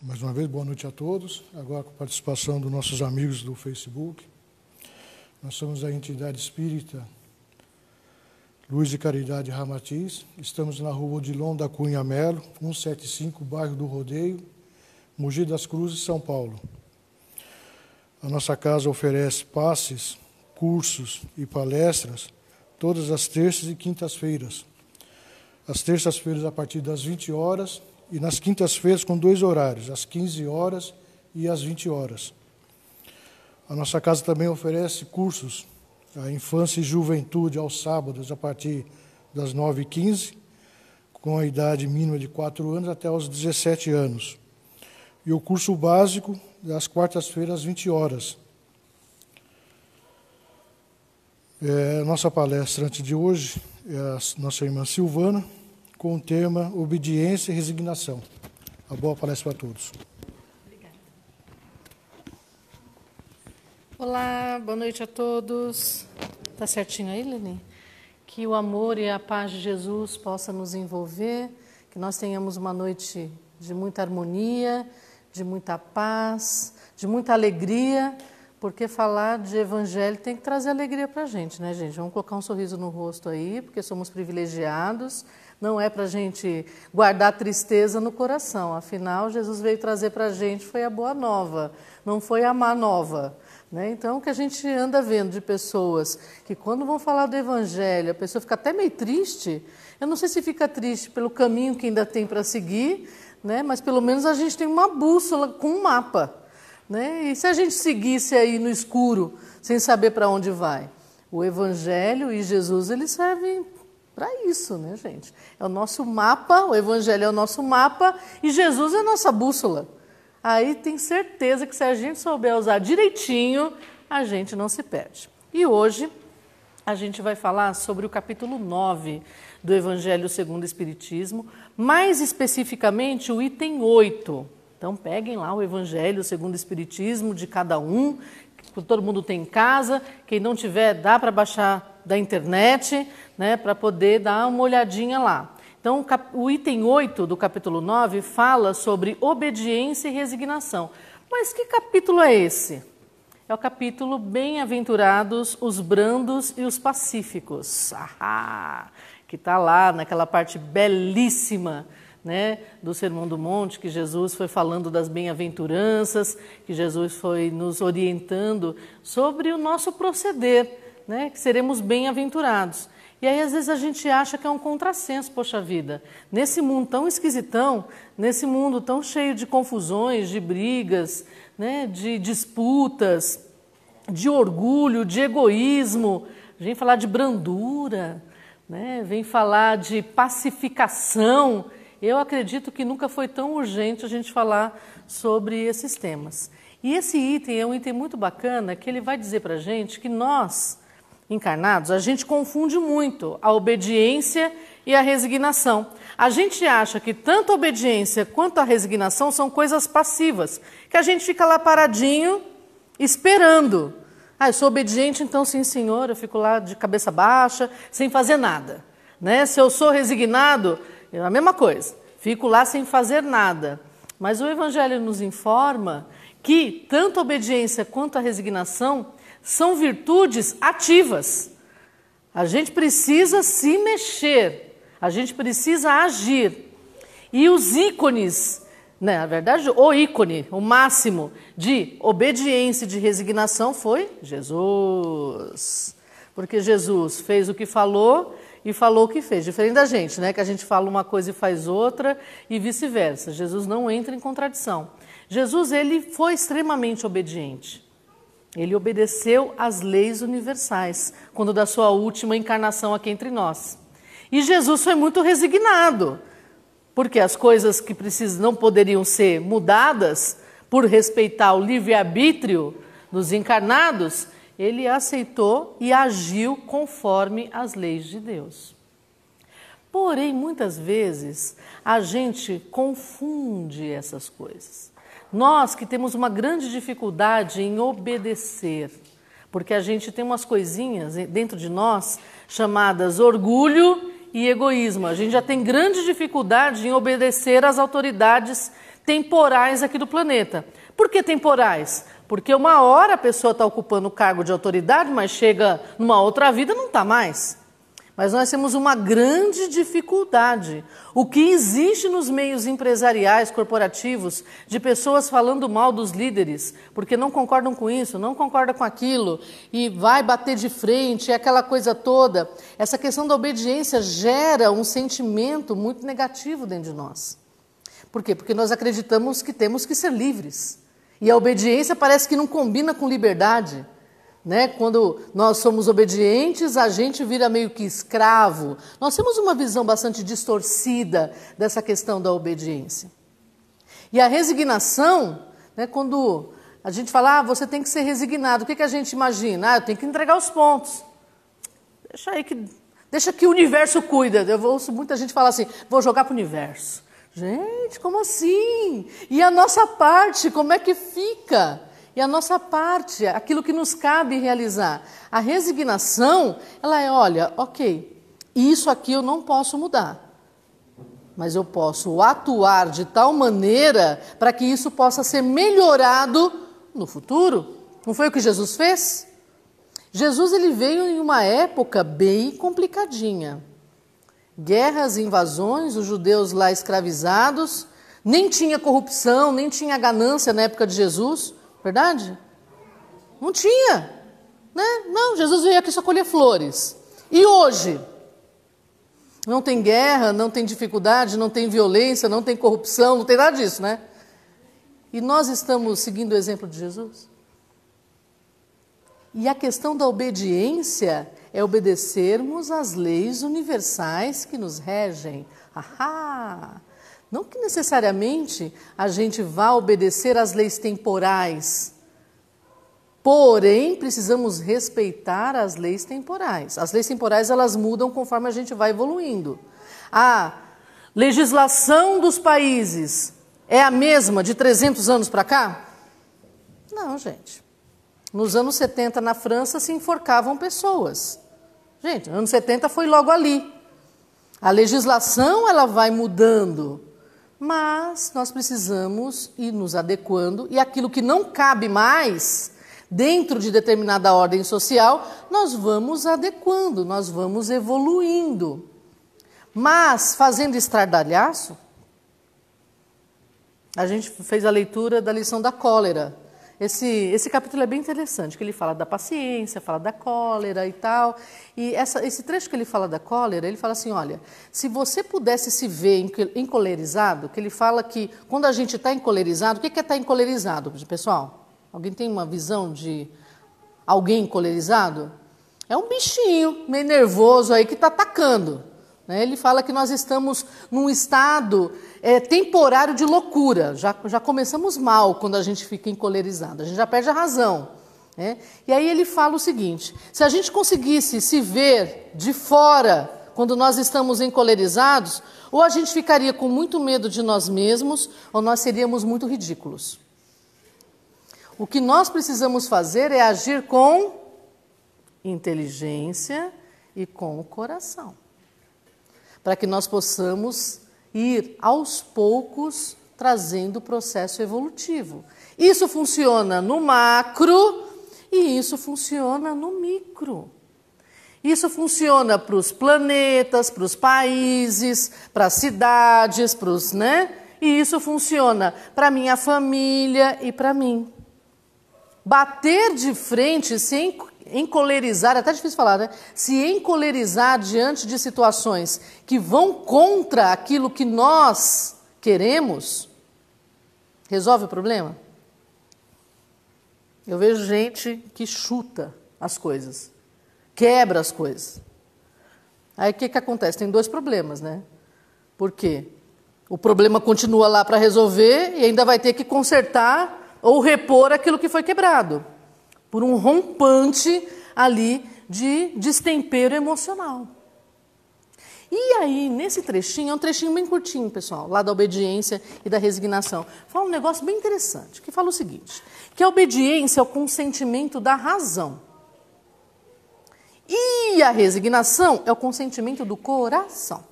Mais uma vez, boa noite a todos. Agora com a participação dos nossos amigos do Facebook. Nós somos a entidade espírita Luz de Caridade Ramatiz. Estamos na rua Odilon da Cunha Melo, 175, bairro do Rodeio, Mogi das Cruzes, São Paulo. A nossa casa oferece passes, cursos e palestras todas as terças e quintas-feiras. Às terças-feiras a partir das 20 horas e nas quintas-feiras com 2 horários, às 15 horas e às 20 horas. A nossa casa também oferece cursos à infância e juventude aos sábados, a partir das 9h15, com a idade mínima de 4 anos até os 17 anos. E o curso básico, às quartas-feiras, às 20 horas. A nossa palestrante de hoje é a nossa irmã Silvana, com o tema Obediência e Resignação. Uma boa palestra para todos. Obrigada. Olá, boa noite a todos. Está certinho aí, Leni? Que o amor e a paz de Jesus possa nos envolver, que nós tenhamos uma noite de muita harmonia, de muita paz, de muita alegria, porque falar de evangelho tem que trazer alegria para a gente, né, gente? Vamos colocar um sorriso no rosto aí, porque somos privilegiados. Não é para a gente guardar tristeza no coração. Afinal, Jesus veio trazer para a gente foi a boa nova, não foi a má nova. Né? Então, o que a gente anda vendo de pessoas que quando vão falar do evangelho, a pessoa fica até meio triste. Eu não sei se fica triste pelo caminho que ainda tem para seguir, né? Mas pelo menos a gente tem uma bússola com um mapa. Né? E se a gente seguisse aí no escuro, sem saber para onde vai? O evangelho e Jesus, eles servem para isso, né, gente? É o nosso mapa, o evangelho é o nosso mapa e Jesus é a nossa bússola. Aí tem certeza que se a gente souber usar direitinho, a gente não se perde. E hoje a gente vai falar sobre o capítulo 9 do Evangelho segundo o Espiritismo, mais especificamente o item 8. Então peguem lá o Evangelho segundo o Espiritismo de cada um, que todo mundo tem em casa. Quem não tiver, dá para baixar da internet, né, para poder dar uma olhadinha lá. Então, o item 8 do capítulo 9 fala sobre obediência e resignação. Mas que capítulo é esse? É o capítulo Bem-aventurados os brandos e os pacíficos, que está lá naquela parte belíssima, né, do Sermão do Monte, que Jesus foi falando das bem-aventuranças, que Jesus foi nos orientando sobre o nosso proceder, né, que seremos bem-aventurados. E aí, às vezes, a gente acha que é um contrassenso, poxa vida, nesse mundo tão esquisitão, nesse mundo tão cheio de confusões, de brigas, né, de disputas, de orgulho, de egoísmo, vem falar de brandura, né, vem falar de pacificação. Eu acredito que nunca foi tão urgente a gente falar sobre esses temas. E esse item é um item muito bacana, que ele vai dizer para a gente que nós, encarnados, a gente confunde muito a obediência e a resignação. A gente acha que tanto a obediência quanto a resignação são coisas passivas, que a gente fica lá paradinho, esperando. Eu sou obediente, então sim, senhor, eu fico lá de cabeça baixa, sem fazer nada. Né? Se eu sou resignado, é a mesma coisa, fico lá sem fazer nada. Mas o Evangelho nos informa que tanto a obediência quanto a resignação são virtudes ativas. A gente precisa se mexer, a gente precisa agir. E os ícones, né, na verdade, o ícone, o máximo de obediência e de resignação foi Jesus. Porque Jesus fez o que falou e falou o que fez. Diferente da gente, né, que a gente fala uma coisa e faz outra e vice-versa. Jesus não entra em contradição. Jesus, ele foi extremamente obediente. Ele obedeceu às leis universais, quando da sua última encarnação aqui entre nós. E Jesus foi muito resignado, porque as coisas que precisam não poderiam ser mudadas, por respeitar o livre-arbítrio dos encarnados, ele aceitou e agiu conforme as leis de Deus. Porém, muitas vezes, a gente confunde essas coisas. Nós que temos uma grande dificuldade em obedecer, porque a gente tem umas coisinhas dentro de nós chamadas orgulho e egoísmo. A gente já tem grande dificuldade em obedecer às autoridades temporais aqui do planeta. Por que temporais? Porque uma hora a pessoa está ocupando o cargo de autoridade, mas chega numa outra vida e não está mais. Mas nós temos uma grande dificuldade. O que existe nos meios empresariais, corporativos, de pessoas falando mal dos líderes, porque não concordam com isso, não concordam com aquilo, e vai bater de frente, aquela coisa toda. Essa questão da obediência gera um sentimento muito negativo dentro de nós. Por quê? Porque nós acreditamos que temos que ser livres. E a obediência parece que não combina com liberdade. Né? Quando nós somos obedientes, a gente vira meio que escravo. Nós temos uma visão bastante distorcida dessa questão da obediência. E a resignação, né, quando a gente fala, você tem que ser resignado, o que a gente imagina? Eu tenho que entregar os pontos. Deixa que o universo cuida. Eu ouço muita gente falar assim, vou jogar para o universo. Gente, como assim? E a nossa parte, como é que fica? E a nossa parte, aquilo que nos cabe realizar. A resignação, ela é, olha, ok, isso aqui eu não posso mudar, mas eu posso atuar de tal maneira para que isso possa ser melhorado no futuro. Não foi o que Jesus fez? Jesus ele veio em uma época bem complicadinha. Guerras, invasões, os judeus lá escravizados, nem tinha corrupção, nem tinha ganância na época de Jesus. Verdade? Não tinha. Né? Não, Jesus veio aqui só colher flores. E hoje? Não tem guerra, não tem dificuldade, não tem violência, não tem corrupção, não tem nada disso, né? E nós estamos seguindo o exemplo de Jesus? E a questão da obediência é obedecermos às leis universais que nos regem. Ahá! Não que necessariamente a gente vá obedecer às leis temporais, porém precisamos respeitar as leis temporais. As leis temporais elas mudam conforme a gente vai evoluindo. A legislação dos países é a mesma de 300 anos para cá? Não, gente. Nos anos 70 na França se enforcavam pessoas. Gente, anos 70 foi logo ali. A legislação ela vai mudando. Mas nós precisamos ir nos adequando e aquilo que não cabe mais dentro de determinada ordem social, nós vamos adequando, nós vamos evoluindo. Mas fazendo estardalhaço, a gente fez a leitura da lição da cólera. Esse capítulo é bem interessante, que ele fala da paciência, fala da cólera e tal. E esse trecho que ele fala da cólera, ele fala assim, olha, se você pudesse se ver encolerizado, que ele fala que quando a gente está encolerizado, o que é estar encolerizado, pessoal? Alguém tem uma visão de alguém encolerizado? É um bichinho meio nervoso aí que está atacando. Né? Ele fala que nós estamos num estado temporário de loucura. Já começamos mal quando a gente fica encolerizado, a gente já perde a razão. Né? E aí ele fala o seguinte, se a gente conseguisse se ver de fora quando nós estamos encolerizados, ou a gente ficaria com muito medo de nós mesmos, ou nós seríamos muito ridículos. O que nós precisamos fazer é agir com inteligência e com o coração, para que nós possamos ir aos poucos trazendo o processo evolutivo. Isso funciona no macro e isso funciona no micro. Isso funciona para os planetas, para os países, para as cidades, para os, né? E isso funciona para a minha família e para mim. Bater de frente sem encolerizar, é até difícil falar, né? Se encolerizar diante de situações que vão contra aquilo que nós queremos, resolve o problema? Eu vejo gente que chuta as coisas, quebra as coisas. Aí o que acontece? Tem dois problemas, né? Por quê? O problema continua lá para resolver e ainda vai ter que consertar ou repor aquilo que foi quebrado, por um rompante ali de destempero emocional. E aí, nesse trechinho, é um trechinho bem curtinho, pessoal, lá da obediência e da resignação, fala um negócio bem interessante, que fala o seguinte, que a obediência é o consentimento da razão. E a resignação é o consentimento do coração.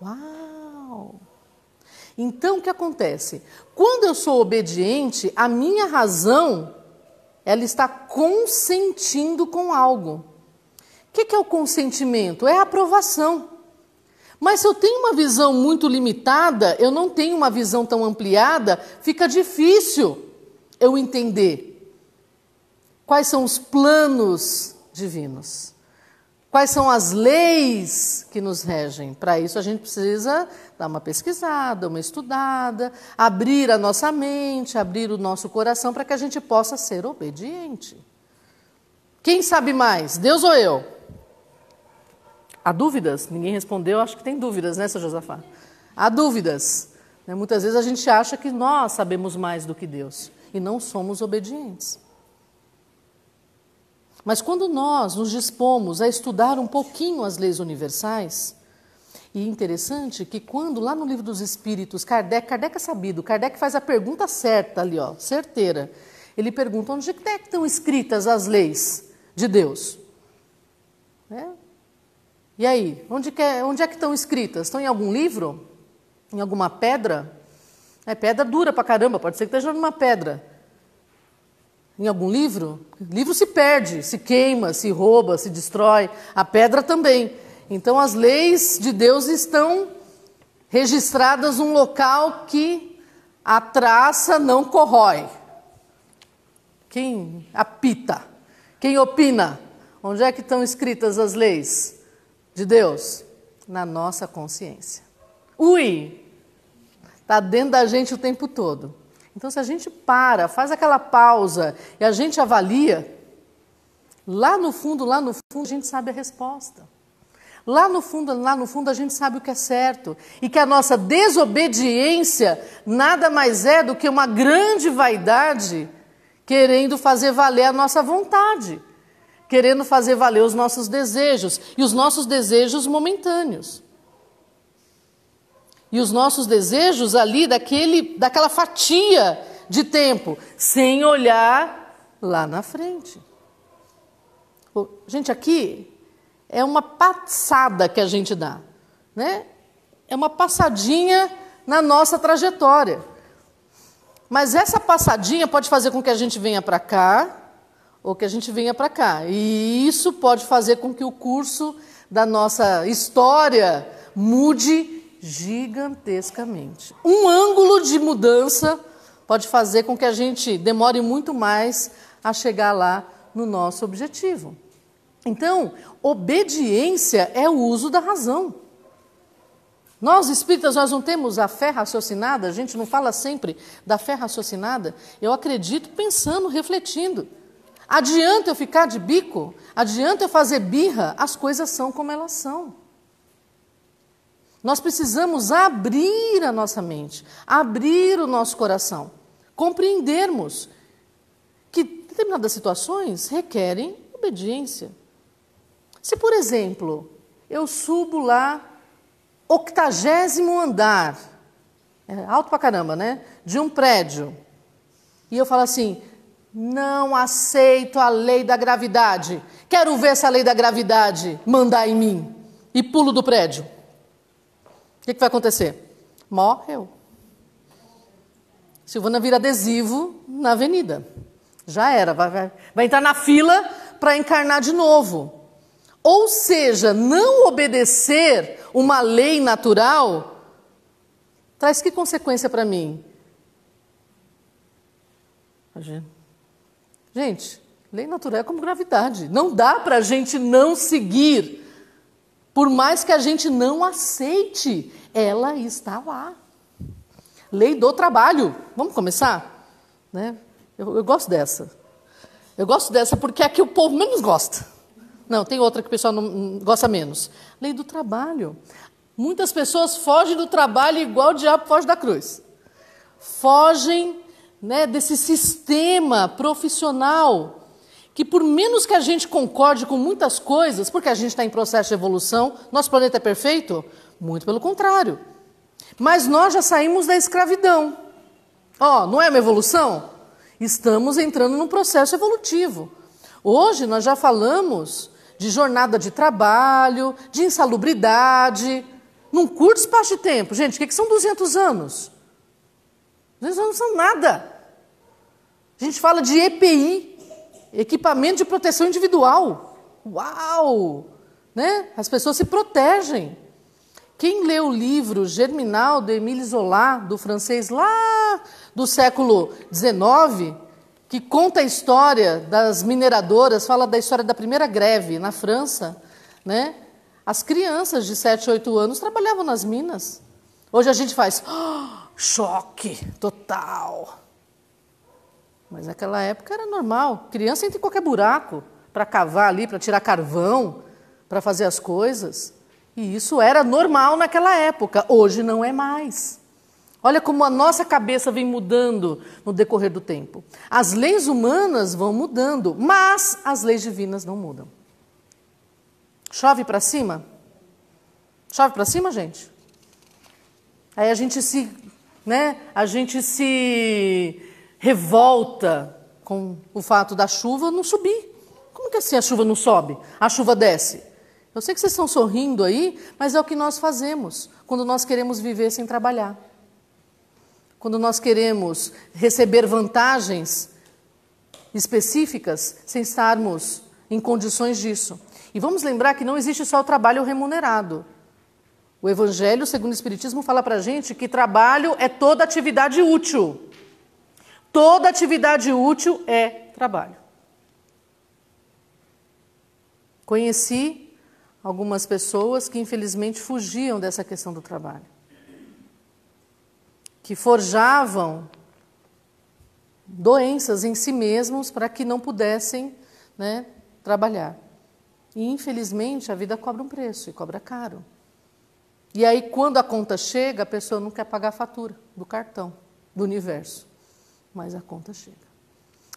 Uau! Então, o que acontece? quando eu sou obediente, a minha razão, ela está consentindo com algo. O que é o consentimento? É a aprovação. Mas se eu tenho uma visão muito limitada, eu não tenho uma visão tão ampliada, fica difícil eu entender quais são os planos divinos, quais são as leis que nos regem. Para isso a gente precisa dar uma pesquisada, uma estudada, abrir a nossa mente, abrir o nosso coração para que a gente possa ser obediente. Quem sabe mais, Deus ou eu? Há dúvidas? Ninguém respondeu, acho que tem dúvidas, né, Sr. Josafá? Há dúvidas. Muitas vezes a gente acha que nós sabemos mais do que Deus e não somos obedientes. Mas quando nós nos dispomos a estudar um pouquinho as leis universais, e interessante que quando lá no Livro dos Espíritos, Kardec é sabido, Kardec faz a pergunta certa ali, ó, certeira. Ele pergunta, onde é que estão escritas as leis de Deus? E aí, onde é que estão escritas? Estão em algum livro? Em alguma pedra? É pedra dura pra caramba, pode ser que esteja numa pedra. Em algum livro? O livro se perde, se queima, se rouba, se destrói. A pedra também. Então as leis de Deus estão registradas num local que a traça não corrói. Quem apita? Quem opina? Onde é que estão escritas as leis de Deus? Na nossa consciência. Está dentro da gente o tempo todo. Então, se a gente faz aquela pausa e a gente avalia, lá no fundo, a gente sabe a resposta. Lá no fundo, a gente sabe o que é certo. E que a nossa desobediência nada mais é do que uma grande vaidade querendo fazer valer a nossa vontade, querendo fazer valer os nossos desejos, e os nossos desejos momentâneos. E os nossos desejos ali daquela fatia de tempo, sem olhar lá na frente. Gente, aqui é uma passada que a gente dá, né? É uma passadinha na nossa trajetória. Mas essa passadinha pode fazer com que a gente venha para cá, ou que a gente venha para cá. E isso pode fazer com que o curso da nossa história mude gigantescamente. Um ângulo de mudança pode fazer com que a gente demore muito mais a chegar lá no nosso objetivo. Então, obediência é o uso da razão. Nós, espíritas, nós não temos a fé raciocinada, a gente não fala sempre da fé raciocinada. Eu acredito pensando, refletindo. Adianta eu ficar de bico? Adianta eu fazer birra? As coisas são como elas são. Nós precisamos abrir a nossa mente, abrir o nosso coração, compreendermos que determinadas situações requerem obediência. Se, por exemplo, eu subo lá, 80º andar, alto pra caramba, né? De um prédio, e eu falo assim, não aceito a lei da gravidade, quero ver essa lei da gravidade mandar em mim, e pulo do prédio. O que vai acontecer? Morreu. Silvana vira adesivo na avenida. Já era, vai entrar na fila para encarnar de novo. Ou seja, não obedecer uma lei natural traz que consequência para mim? Gente, lei natural é como gravidade. Não dá para a gente não seguir. Por mais que a gente não aceite, ela está lá. Lei do trabalho. Vamos começar? Né? Eu gosto dessa. Eu gosto dessa porque é a que o povo menos gosta. Não, tem outra que o pessoal não gosta menos. Lei do trabalho. Muitas pessoas fogem do trabalho igual o diabo foge da cruz. Fogem, né, desse sistema profissional que por menos que a gente concorde com muitas coisas, porque a gente está em processo de evolução, nosso planeta é perfeito? Muito pelo contrário. Mas nós já saímos da escravidão. Não é uma evolução? Estamos entrando num processo evolutivo. Hoje nós já falamos de jornada de trabalho, de insalubridade, num curto espaço de tempo. Gente, o que são 200 anos? Eles não são nada. A gente fala de EPI, equipamento de proteção individual. Uau! Né? As pessoas se protegem. Quem lê o livro Germinal, de Émile Zola, do francês lá do século XIX, que conta a história das mineradoras, fala da história da primeira greve na França, né? As crianças de 7, 8 anos trabalhavam nas minas. Hoje a gente faz choque total. Mas naquela época era normal. Criança entra em qualquer buraco para cavar ali, para tirar carvão, para fazer as coisas. E isso era normal naquela época. Hoje não é mais. Olha como a nossa cabeça vem mudando no decorrer do tempo. As leis humanas vão mudando, mas as leis divinas não mudam. Chove para cima? Chove para cima, gente? Aí a gente se revolta com o fato da chuva não subir. Como que assim a chuva não sobe? A chuva desce. Eu sei que vocês estão sorrindo aí, mas é o que nós fazemos quando nós queremos viver sem trabalhar. Quando nós queremos receber vantagens específicas sem estarmos em condições disso. E vamos lembrar que não existe só o trabalho remunerado. O Evangelho, segundo o Espiritismo, fala para a gente que trabalho é toda atividade útil. Toda atividade útil é trabalho. Conheci algumas pessoas que infelizmente fugiam dessa questão do trabalho. Que forjavam doenças em si mesmos para que não pudessem, trabalhar. E infelizmente a vida cobra um preço e cobra caro. E aí quando a conta chega, a pessoa não quer pagar a fatura do cartão, do universo. Mas a conta chega.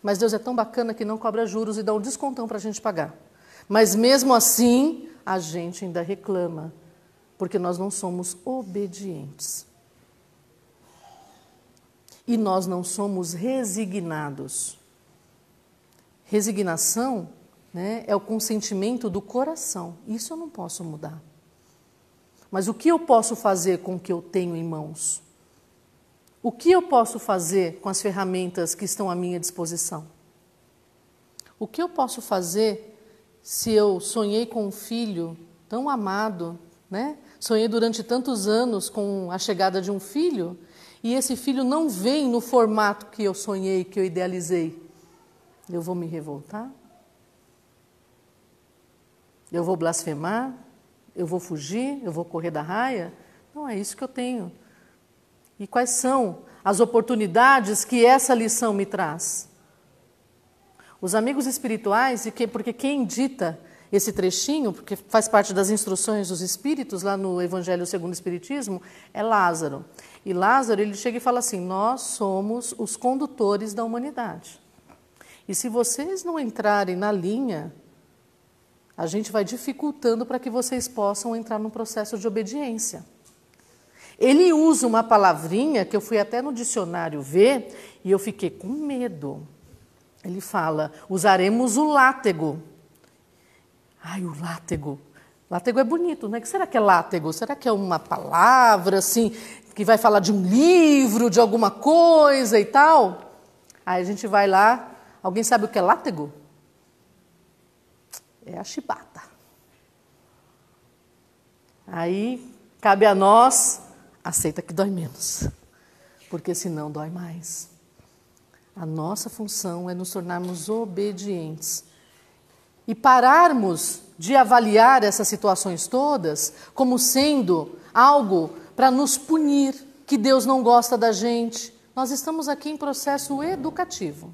Mas Deus é tão bacana que não cobra juros e dá um descontão para a gente pagar. Mas mesmo assim, a gente ainda reclama, porque nós não somos obedientes. E nós não somos resignados. Resignação, é o consentimento do coração. Isso eu não posso mudar. Mas o que eu posso fazer com o que eu tenho em mãos? O que eu posso fazer com as ferramentas que estão à minha disposição? O que eu posso fazer se eu sonhei com um filho tão amado, Sonhei durante tantos anos com a chegada de um filho e esse filho não vem no formato que eu sonhei, que eu idealizei. Eu vou me revoltar? Eu vou blasfemar? Eu vou fugir? Eu vou correr da raia? Não é isso que eu tenho. E quais são as oportunidades que essa lição me traz? Os amigos espirituais, porque quem dita esse trechinho, porque faz parte das instruções dos espíritos, lá no Evangelho segundo o Espiritismo, é Lázaro. E Lázaro, ele chega e fala assim, nós somos os condutores da humanidade. E se vocês não entrarem na linha, a gente vai dificultando para que vocês possam entrar num processo de obediência. Ele usa uma palavrinha que eu fui até no dicionário ver e eu fiquei com medo. Ele fala, usaremos o látego. Ai, o látego. Látego é bonito, né? O que será que é látego? Será que é uma palavra, assim, que vai falar de um livro, de alguma coisa e tal? Aí a gente vai lá, alguém sabe o que é látego? É a chibata. Aí, cabe a nós, aceita que dói menos, porque senão dói mais. A nossa função é nos tornarmos obedientes e pararmos de avaliar essas situações todas como sendo algo para nos punir, que Deus não gosta da gente. Nós estamos aqui em processo educativo.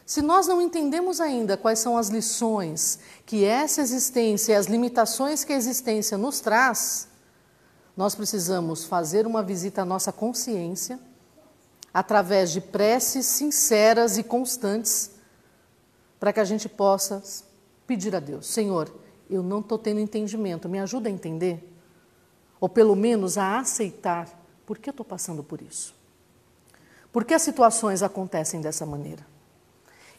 Se nós não entendemos ainda quais são as lições que essa existência e as limitações que a existência nos traz, nós precisamos fazer uma visita à nossa consciência através de preces sinceras e constantes para que a gente possa pedir a Deus, Senhor, eu não estou tendo entendimento, me ajuda a entender, ou pelo menos a aceitar por que eu estou passando por isso. Por que as situações acontecem dessa maneira?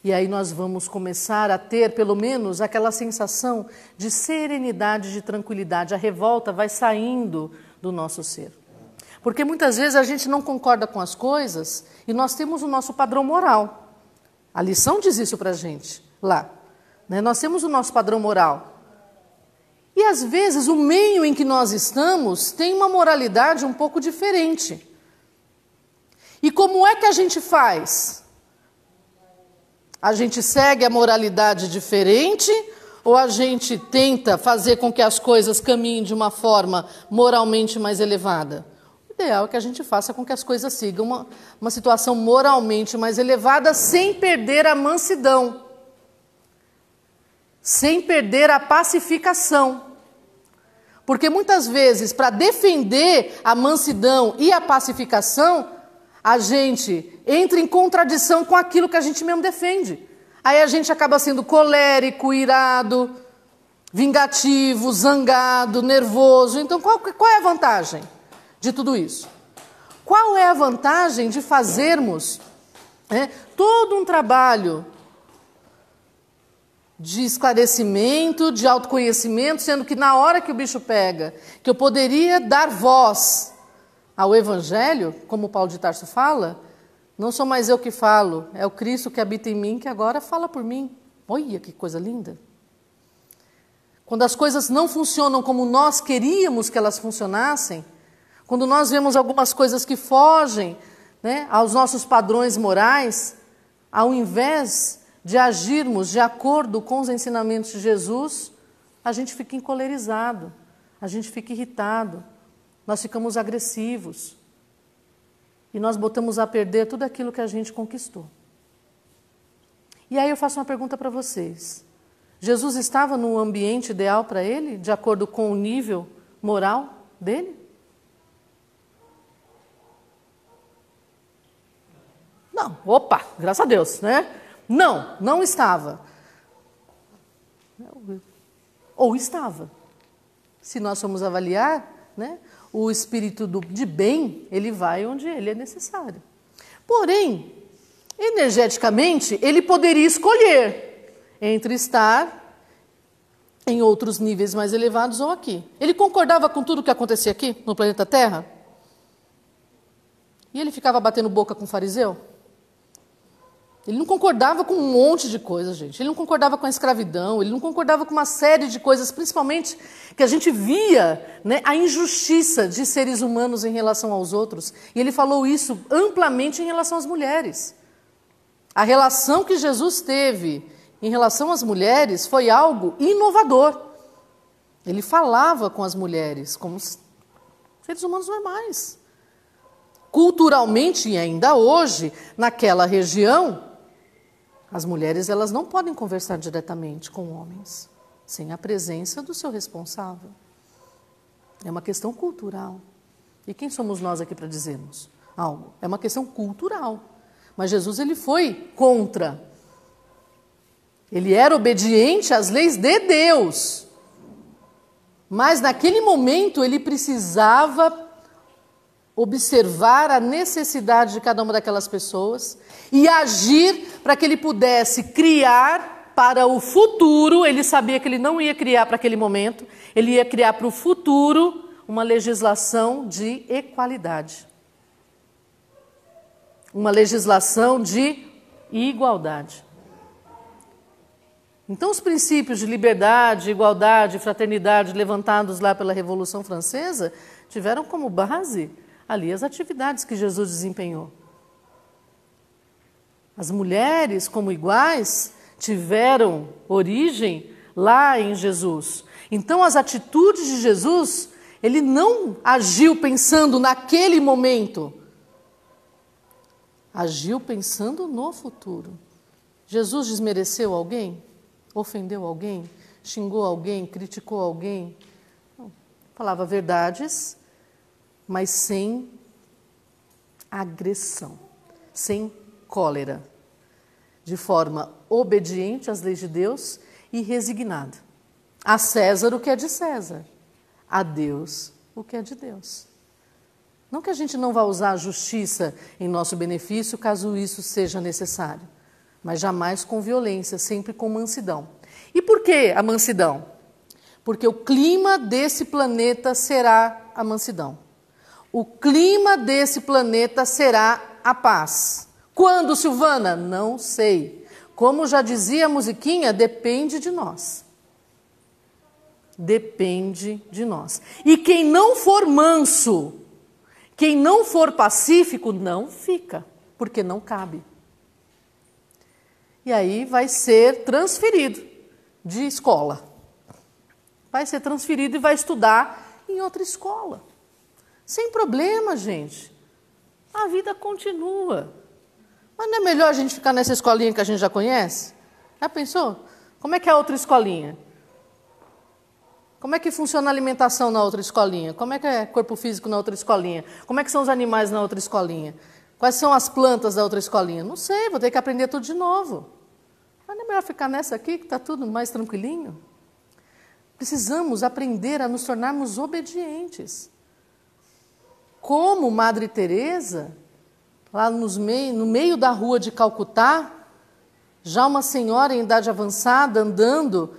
E aí nós vamos começar a ter, pelo menos, aquela sensação de serenidade, de tranquilidade. A revolta vai saindo do nosso ser. Porque muitas vezes a gente não concorda com as coisas e nós temos o nosso padrão moral. A lição diz isso para a gente lá. Né? Nós temos o nosso padrão moral. E às vezes o meio em que nós estamos tem uma moralidade um pouco diferente. E como é que a gente faz? A gente segue a moralidade diferente ou a gente tenta fazer com que as coisas caminhem de uma forma moralmente mais elevada? O ideal é que a gente faça com que as coisas sigam uma situação moralmente mais elevada sem perder a mansidão, sem perder a pacificação. Porque muitas vezes, para defender a mansidão e a pacificação, a gente entra em contradição com aquilo que a gente mesmo defende. Aí a gente acaba sendo colérico, irado, vingativo, zangado, nervoso. Então, qual é a vantagem de tudo isso? Qual é a vantagem de fazermos todo um trabalho de esclarecimento, de autoconhecimento, sendo que na hora que o bicho pega, que eu poderia dar voz ao Evangelho, como Paulo de Tarso fala, não sou mais eu que falo, é o Cristo que habita em mim, que agora fala por mim. Olha que coisa linda. Quando as coisas não funcionam como nós queríamos que elas funcionassem, quando nós vemos algumas coisas que fogem, aos nossos padrões morais, ao invés de agirmos de acordo com os ensinamentos de Jesus, a gente fica encolerizado, a gente fica irritado, nós ficamos agressivos e nós botamos a perder tudo aquilo que a gente conquistou. E aí eu faço uma pergunta para vocês. Jesus estava no ambiente ideal para ele, de acordo com o nível moral dele? Não, opa, graças a Deus, né? Não, não estava. Ou estava. Se nós formos avaliar, o espírito de bem, ele vai onde ele é necessário. Porém, energeticamente, ele poderia escolher entre estar em outros níveis mais elevados ou aqui. Ele concordava com tudo o que acontecia aqui, no planeta Terra? E ele ficava batendo boca com o fariseu? Ele não concordava com um monte de coisas, gente. Ele não concordava com a escravidão, ele não concordava com uma série de coisas, principalmente que a gente via a injustiça de seres humanos em relação aos outros. E ele falou isso amplamente em relação às mulheres. A relação que Jesus teve em relação às mulheres foi algo inovador. Ele falava com as mulheres como seres humanos normais. Culturalmente, e ainda hoje, naquela região, as mulheres elas não podem conversar diretamente com homens, sem a presença do seu responsável. É uma questão cultural. E quem somos nós aqui para dizermos algo? É uma questão cultural. Mas Jesus ele foi contra. Ele era obediente às leis de Deus. Mas naquele momento ele precisava observar a necessidade de cada uma daquelas pessoas e agir para que ele pudesse criar para o futuro. Ele sabia que ele não ia criar para aquele momento, ele ia criar para o futuro uma legislação de equalidade. Uma legislação de igualdade. Então, os princípios de liberdade, igualdade, fraternidade levantados lá pela Revolução Francesa tiveram como base ali as atividades que Jesus desempenhou. As mulheres, como iguais, tiveram origem lá em Jesus. Então, as atitudes de Jesus, ele não agiu pensando naquele momento. Agiu pensando no futuro. Jesus desmereceu alguém? Ofendeu alguém? Xingou alguém? Criticou alguém? Não. Falava verdades, mas sem agressão, sem cólera, de forma obediente às leis de Deus e resignada. A César o que é de César, a Deus o que é de Deus. Não que a gente não vá usar a justiça em nosso benefício, caso isso seja necessário, mas jamais com violência, sempre com mansidão. E por que a mansidão? Porque o clima desse planeta será a mansidão. o clima desse planeta será a paz. Quando, Silvana? Não sei. Como já dizia a musiquinha, depende de nós. Depende de nós. E quem não for manso, quem não for pacífico, não fica, porque não cabe. E aí vai ser transferido de escola. Vai ser transferido e vai estudar em outra escola. Sem problema, gente. A vida continua. Mas não é melhor a gente ficar nessa escolinha que a gente já conhece? Já pensou? Como é que é a outra escolinha? Como é que funciona a alimentação na outra escolinha? Como é que é corpo físico na outra escolinha? Como é que são os animais na outra escolinha? Quais são as plantas da outra escolinha? Não sei, vou ter que aprender tudo de novo. Mas não é melhor ficar nessa aqui, que está tudo mais tranquilinho? Precisamos aprender a nos tornarmos obedientes. Como Madre Teresa, lá no meio da rua de Calcutá, já uma senhora em idade avançada andando,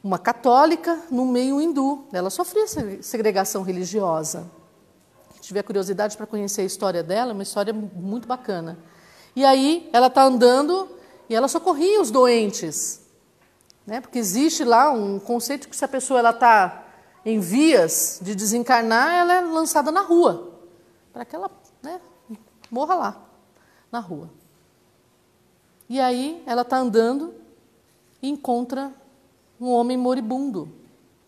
uma católica no meio hindu. Ela sofria segregação religiosa. Se tiver curiosidade para conhecer a história dela, é uma história muito bacana. E aí ela está andando e ela socorria os doentes. Né? Porque existe lá um conceito que se a pessoa está em vias de desencarnar, ela é lançada na rua. Para que ela morra lá, na rua. E aí ela está andando e encontra um homem moribundo,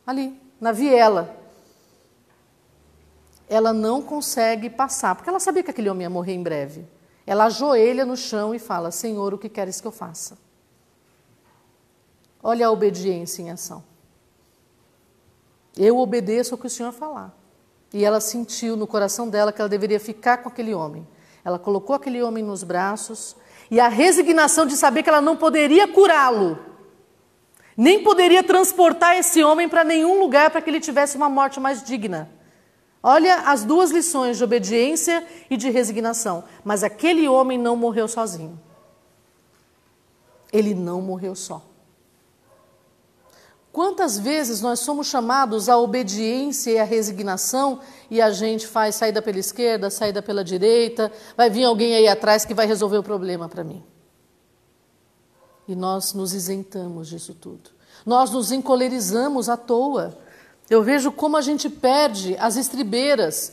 ali, na viela. Ela não consegue passar, porque ela sabia que aquele homem ia morrer em breve. Ela ajoelha no chão e fala: Senhor, o que queres que eu faça? Olha a obediência em ação. Eu obedeço ao que o Senhor falar. E ela sentiu no coração dela que ela deveria ficar com aquele homem. Ela colocou aquele homem nos braços e a resignação de saber que ela não poderia curá-lo, nem poderia transportar esse homem para nenhum lugar para que ele tivesse uma morte mais digna. Olha as duas lições de obediência e de resignação. Mas aquele homem não morreu sozinho. Ele não morreu só. Quantas vezes nós somos chamados à obediência e à resignação e a gente faz saída pela esquerda, saída pela direita, vai vir alguém aí atrás que vai resolver o problema para mim. E nós nos isentamos disso tudo. Nós nos encolerizamos à toa. Eu vejo como a gente perde as estribeiras.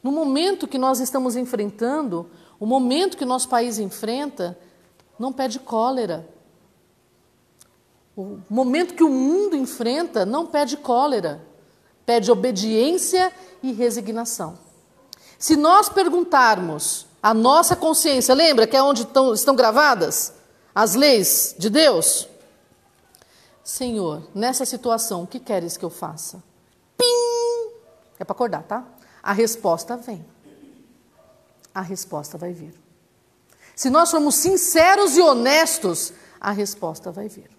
No momento que nós estamos enfrentando, o momento que o nosso país enfrenta, não pede cólera. O momento que o mundo enfrenta não pede cólera, pede obediência e resignação. Se nós perguntarmos a nossa consciência, lembra que é onde estão gravadas as leis de Deus? Senhor, nessa situação, o que queres que eu faça? Pim! É para acordar, tá? A resposta vem. A resposta vai vir. Se nós formos sinceros e honestos, a resposta vai vir.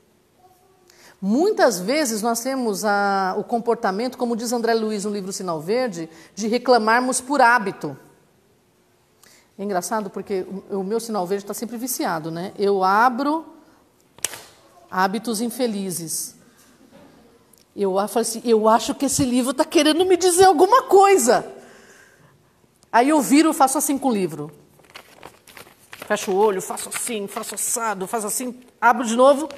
Muitas vezes nós temos o comportamento, como diz André Luiz no livro Sinal Verde, de reclamarmos por hábito. É engraçado porque o meu Sinal Verde está sempre viciado, né? Eu abro Hábitos Infelizes. Eu falo assim, eu acho que esse livro está querendo me dizer alguma coisa. Aí eu viro, faço assim com o livro. Fecho o olho, faço assim, faço assado, faço assim, abro de novo...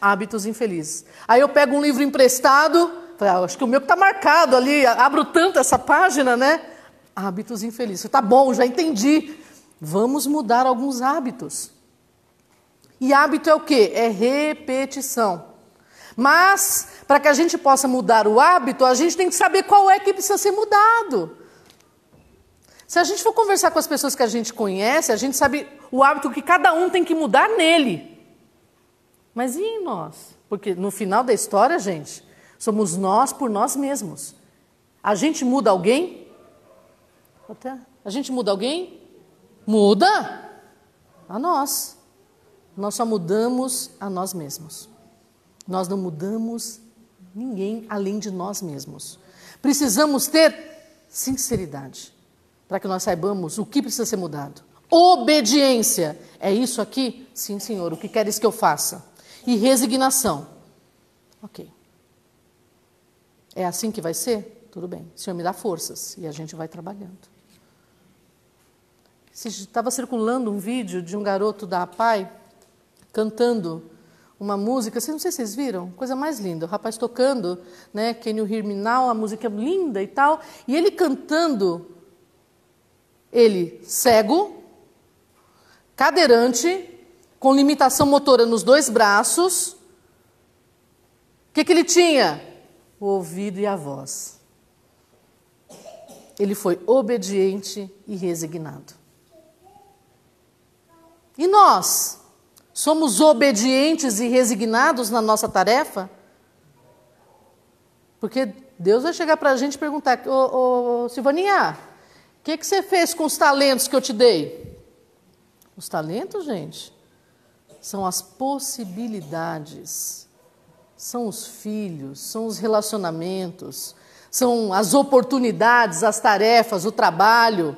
Hábitos Infelizes. Aí eu pego um livro emprestado, acho que o meu que está marcado ali, abro tanto essa página, né? Hábitos Infelizes. Tá bom, já entendi. Vamos mudar alguns hábitos. E hábito é o quê? É repetição. Mas, para que a gente possa mudar o hábito, a gente tem que saber qual é que precisa ser mudado. Se a gente for conversar com as pessoas que a gente conhece, a gente sabe o hábito que cada um tem que mudar nele. Mas e em nós? Porque no final da história, gente, somos nós por nós mesmos. A gente muda alguém? A gente muda alguém? Muda a nós. Nós só mudamos a nós mesmos. Nós não mudamos ninguém além de nós mesmos. Precisamos ter sinceridade para que nós saibamos o que precisa ser mudado. Obediência. É isso aqui? Sim, Senhor. O que queres que eu faça? E resignação. Ok. É assim que vai ser? tudo bem, o Senhor me dá forças e a gente vai trabalhando. Estava circulando um vídeo de um garoto da APAI cantando uma música, não sei se vocês viram, coisa mais linda, o rapaz tocando, né, Can You Hear Me Now, a música linda e tal, e ele cantando, ele cego, cadeirante, com limitação motora nos 2 braços, o que ele tinha? O ouvido e a voz. Ele foi obediente e resignado. E nós? Somos obedientes e resignados na nossa tarefa? Porque Deus vai chegar para a gente e perguntar, Silvaninha, o que você fez com os talentos que eu te dei? Os talentos, gente, são as possibilidades, são os filhos, são os relacionamentos, são as oportunidades, as tarefas, o trabalho.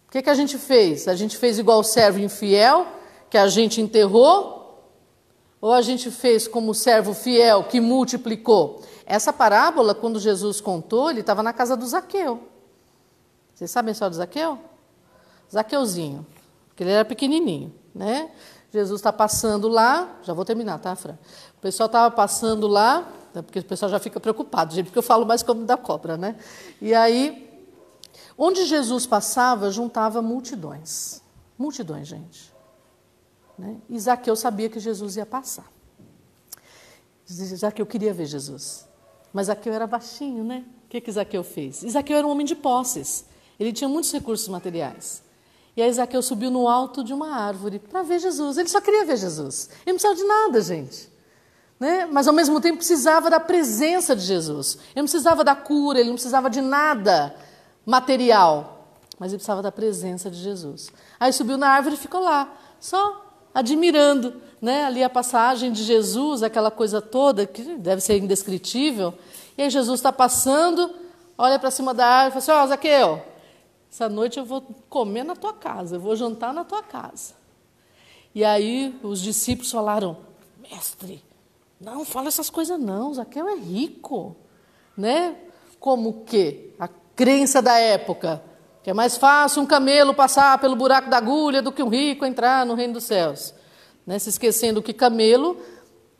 O que a gente fez? A gente fez igual o servo infiel, que a gente enterrou, ou a gente fez como o servo fiel, que multiplicou? Essa parábola, quando Jesus contou, ele estava na casa do Zaqueu. Vocês sabem só do Zaqueu? Zaqueuzinho, porque ele era pequenininho, né? Jesus está passando lá, já vou terminar, tá, Fran? O pessoal estava passando lá, porque o pessoal já fica preocupado, gente, porque eu falo mais como da cobra, né? E aí, onde Jesus passava, juntava multidões. Multidões, gente. Né? E Zaqueu sabia que Jesus ia passar. Zaqueu queria ver Jesus. Mas Zaqueu era baixinho, né? O que Zaqueu fez? E Zaqueu era um homem de posses. Ele tinha muitos recursos materiais. E aí Zaqueu subiu no alto de uma árvore para ver Jesus. Ele só queria ver Jesus. Ele não precisava de nada, gente. Né? Mas ao mesmo tempo precisava da presença de Jesus. Ele não precisava da cura, ele não precisava de nada material. Mas ele precisava da presença de Jesus. Aí subiu na árvore e ficou lá, só admirando, né, ali a passagem de Jesus, aquela coisa toda, que deve ser indescritível. E aí Jesus está passando, olha para cima da árvore e fala assim, Zaqueu, essa noite eu vou comer na tua casa, eu vou jantar na tua casa. E aí os discípulos falaram, mestre, não fala essas coisas não, Zaqueu é rico. Né? Como que? A crença da época, que é mais fácil um camelo passar pelo buraco da agulha do que um rico entrar no reino dos céus. Né? Se esquecendo que camelo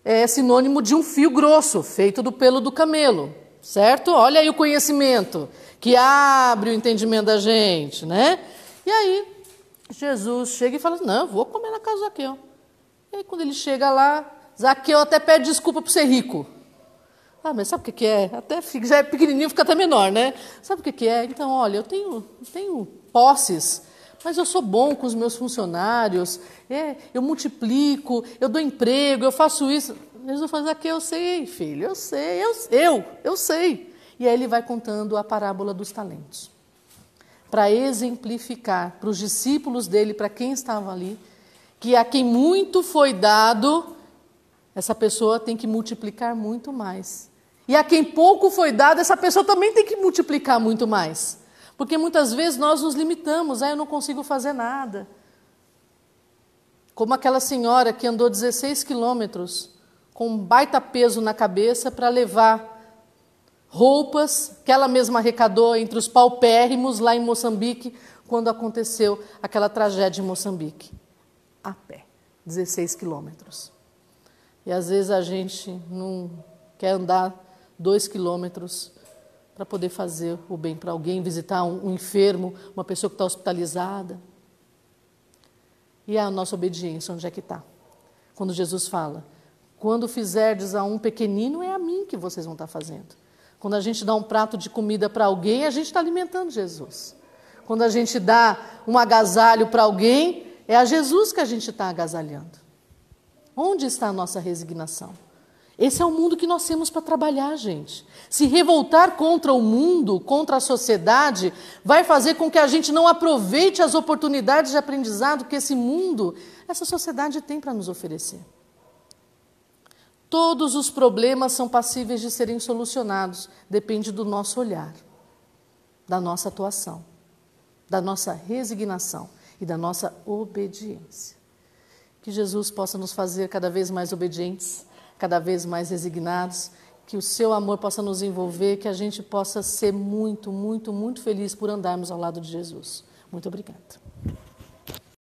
é sinônimo de um fio grosso, feito do pelo do camelo. Certo? Olha aí o conhecimento, que abre o entendimento da gente. Né? E aí, Jesus chega e fala, não, eu vou comer na casa do Zaqueu. E aí, quando ele chega lá, Zaqueu até pede desculpa por ser rico. Ah, mas sabe o que é? Até fica, já é pequenininho, fica até menor, né? Sabe o que é? Então, olha, eu tenho posses, mas eu sou bom com os meus funcionários, eu multiplico, eu dou emprego, eu faço isso. Jesus fala, aqui eu sei, filho, eu sei. E aí ele vai contando a parábola dos talentos, para exemplificar para os discípulos dele, para quem estava ali, que a quem muito foi dado, essa pessoa tem que multiplicar muito mais. E a quem pouco foi dado, essa pessoa também tem que multiplicar muito mais. Porque muitas vezes nós nos limitamos, eu não consigo fazer nada. Como aquela senhora que andou 16 quilômetros com um baita peso na cabeça para levar roupas que ela mesma arrecadou entre os paupérrimos lá em Moçambique, quando aconteceu aquela tragédia em Moçambique. A pé, 16 quilômetros. E às vezes a gente não quer andar 2 quilômetros para poder fazer o bem para alguém, visitar um enfermo, uma pessoa que está hospitalizada. E a nossa obediência, onde é que está? Quando Jesus fala, quando fizerdes a um pequenino, é a mim que vocês vão estar fazendo. Quando a gente dá um prato de comida para alguém, a gente está alimentando Jesus. Quando a gente dá um agasalho para alguém, é a Jesus que a gente está agasalhando. Onde está a nossa resignação? Esse é o mundo que nós temos para trabalhar, gente. Se revoltar contra o mundo, contra a sociedade, vai fazer com que a gente não aproveite as oportunidades de aprendizado que esse mundo, essa sociedade tem para nos oferecer. Todos os problemas são passíveis de serem solucionados, depende do nosso olhar, da nossa atuação, da nossa resignação e da nossa obediência. Que Jesus possa nos fazer cada vez mais obedientes, cada vez mais resignados, que o seu amor possa nos envolver, que a gente possa ser muito, muito, muito feliz por andarmos ao lado de Jesus. Muito obrigada.